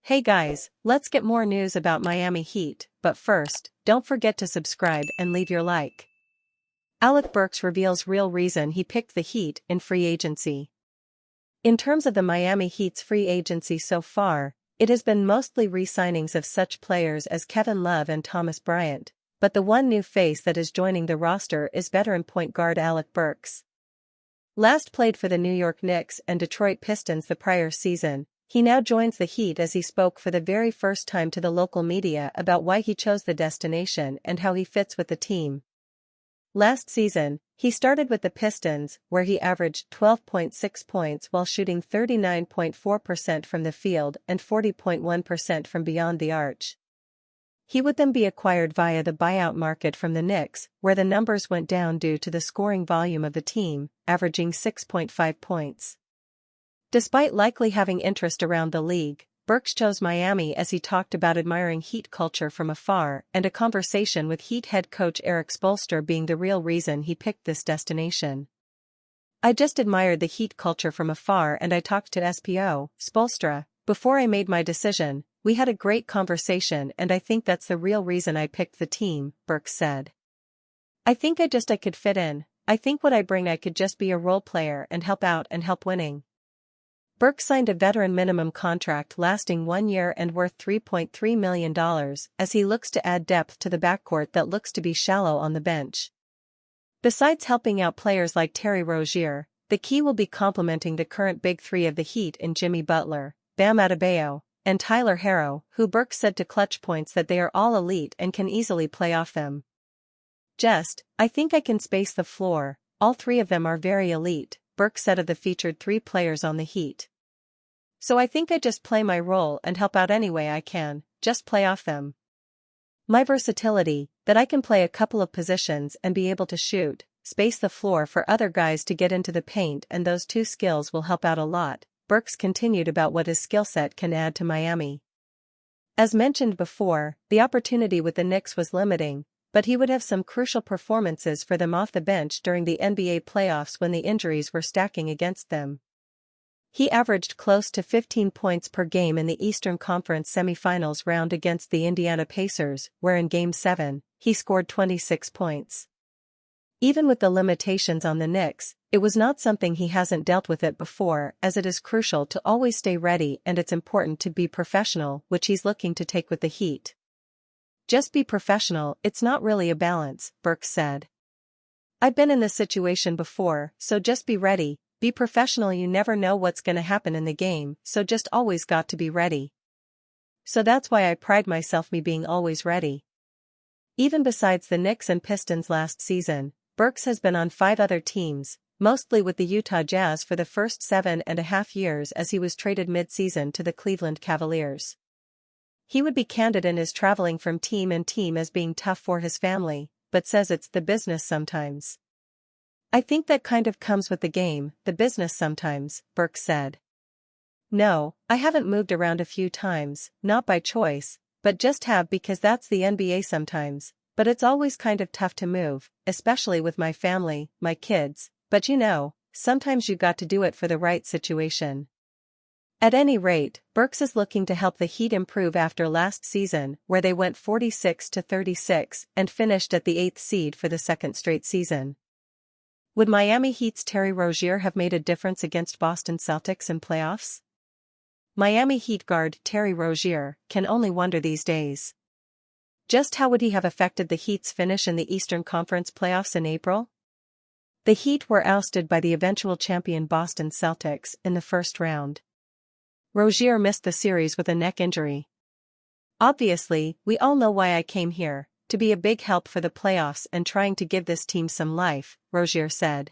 Hey guys, let's get more news about Miami Heat, but first, don't forget to subscribe and leave your like. Alec Burks reveals real reason he picked the Heat in free agency. In terms of the Miami Heat's free agency so far, it has been mostly re-signings of such players as Kevin Love and Thomas Bryant, but the one new face that is joining the roster is veteran point guard Alec Burks. Last played for the New York Knicks and Detroit Pistons the prior season, he now joins the Heat as he spoke for the very first time to the local media about why he chose the destination and how he fits with the team. Last season, he started with the Pistons, where he averaged 12.6 points while shooting 39.4% from the field and 40.1% from beyond the arc. He would then be acquired via the buyout market from the Knicks, where the numbers went down due to the scoring volume of the team, averaging 6.5 points. Despite likely having interest around the league, Burks chose Miami as he talked about admiring Heat culture from afar and a conversation with Heat head coach Erik Spoelstra being the real reason he picked this destination. "I just admired the Heat culture from afar and I talked to Spoelstra, before I made my decision. We had a great conversation and I think that's the real reason I picked the team," Burks said. I think I could fit in. I think what I bring I could just be a role player and help out and help winning." Burks signed a veteran minimum contract lasting 1 year and worth $3.3 million as he looks to add depth to the backcourt that looks to be shallow on the bench. Besides helping out players like Terry Rozier, the key will be complementing the current big three of the Heat in Jimmy Butler, Bam Adebayo, and Tyler Herro, who Burks said to Clutch Points that they are all elite and can easily play off them. I think I can space the floor, all three of them are very elite," Burks said of the featured three players on the Heat. "So I think I just play my role and help out any way I can, just play off them. My versatility, that I can play a couple of positions and be able to shoot, space the floor for other guys to get into the paint, and those two skills will help out a lot," Burks continued about what his skill set can add to Miami. As mentioned before, the opportunity with the Knicks was limiting, but he would have some crucial performances for them off the bench during the NBA playoffs when the injuries were stacking against them. He averaged close to 15 points per game in the Eastern Conference semifinals round against the Indiana Pacers, where in Game 7, he scored 26 points. Even with the limitations on the Knicks, it was not something he hasn't dealt with it before, as it is crucial to always stay ready and it's important to be professional, which he's looking to take with the Heat. "Just be professional, it's not really a balance," Burks said. "I've been in this situation before, so just be ready, be professional, you never know what's gonna happen in the game, so just always got to be ready. So that's why I pride myself me being always ready." Even besides the Knicks and Pistons last season, Burks has been on 5 other teams, mostly with the Utah Jazz for the first 7.5 years as he was traded mid-season to the Cleveland Cavaliers. He would be candid in his traveling from team and team as being tough for his family, but says it's the business sometimes. "I think that kind of comes with the game, the business sometimes," Burks said. "No, I haven't moved around a few times, not by choice, but just have because that's the NBA sometimes, but it's always kind of tough to move, especially with my family, my kids, but sometimes you got to do it for the right situation." At any rate, Burks is looking to help the Heat improve after last season, where they went 46-36 and finished at the 8th seed for the second straight season. Would Miami Heat's Terry Rozier have made a difference against Boston Celtics in playoffs? Miami Heat guard Terry Rozier can only wonder these days. Just how would he have affected the Heat's finish in the Eastern Conference playoffs in April? The Heat were ousted by the eventual champion Boston Celtics in the first round. Rozier missed the series with a neck injury. "Obviously, we all know why I came here, to be a big help for the playoffs and trying to give this team some life," Rozier said.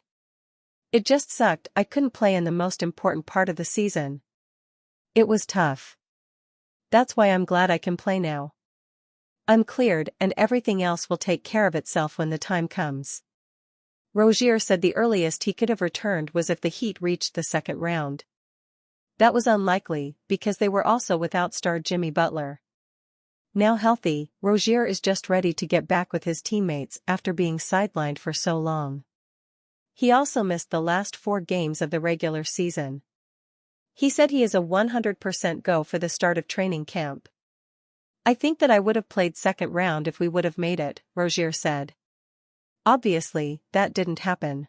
"It just sucked I couldn't play in the most important part of the season. It was tough. That's why I'm glad I can play now. I'm cleared and everything else will take care of itself when the time comes." Rozier said the earliest he could have returned was if the Heat reached the second round. That was unlikely, because they were also without star Jimmy Butler. Now healthy, Rozier is just ready to get back with his teammates after being sidelined for so long. He also missed the last 4 games of the regular season. He said he is a 100% go for the start of training camp. "I think that I would have played second round if we would have made it," Rozier said. "Obviously, that didn't happen.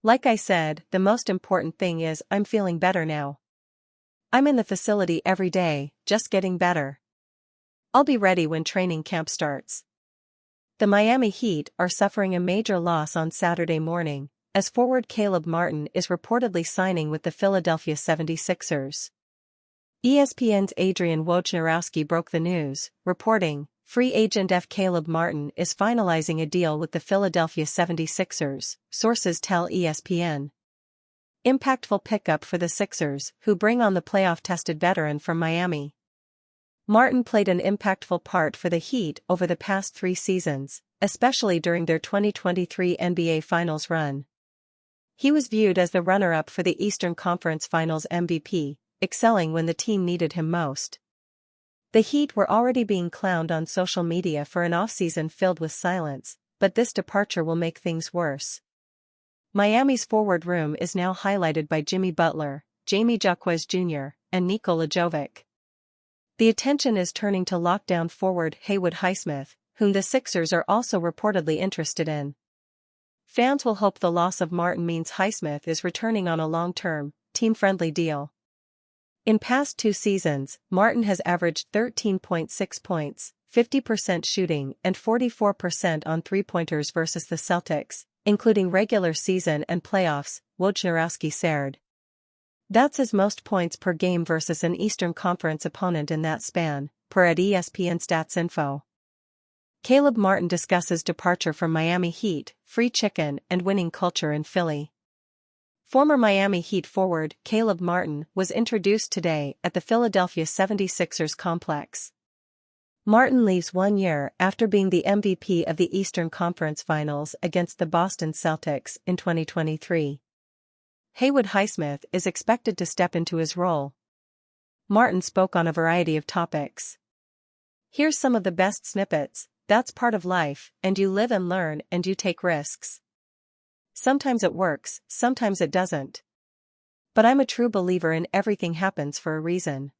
Like I said, the most important thing is I'm feeling better now. I'm in the facility every day, just getting better. I'll be ready when training camp starts." The Miami Heat are suffering a major loss on Saturday morning, as forward Caleb Martin is reportedly signing with the Philadelphia 76ers. ESPN's Adrian Wojnarowski broke the news, reporting, "Free agent Caleb Martin is finalizing a deal with the Philadelphia 76ers, sources tell ESPN. Impactful pickup for the Sixers, who bring on the playoff-tested veteran from Miami. Martin played an impactful part for the Heat over the past 3 seasons, especially during their 2023 NBA Finals run. He was viewed as the runner-up for the Eastern Conference Finals MVP, excelling when the team needed him most." The Heat were already being clowned on social media for an offseason filled with silence, but this departure will make things worse. Miami's forward room is now highlighted by Jimmy Butler, Jamie Jaquez Jr., and Nikola Jovic. The attention is turning to lockdown forward Haywood Highsmith, whom the Sixers are also reportedly interested in. Fans will hope the loss of Martin means Highsmith is returning on a long-term, team-friendly deal. In past 2 seasons, Martin has averaged 13.6 points, 50% shooting and 44% on three-pointers versus the Celtics, including regular season and playoffs, Wojnarowski said. That's his most points per game versus an Eastern Conference opponent in that span, per at ESPN StatsInfo. Caleb Martin discusses departure from Miami Heat, free chicken and winning culture in Philly. Former Miami Heat forward Caleb Martin was introduced today at the Philadelphia 76ers complex. Martin leaves 1 year after being the MVP of the Eastern Conference Finals against the Boston Celtics in 2023. Haywood Highsmith is expected to step into his role. Martin spoke on a variety of topics. "Here's some of the best snippets. That's part of life, and you live and learn and you take risks. Sometimes it works, sometimes it doesn't. But I'm a true believer in everything happens for a reason.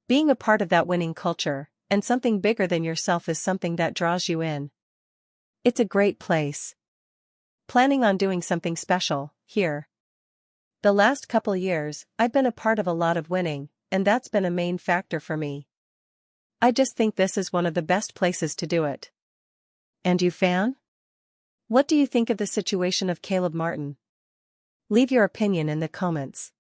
Being a part of that winning culture, and something bigger than yourself is something that draws you in. It's a great place. Planning on doing something special, here. The last couple years, I've been a part of a lot of winning, and that's been a main factor for me. I just think this is one of the best places to do it." And you fan? What do you think of the situation of Caleb Martin? Leave your opinion in the comments.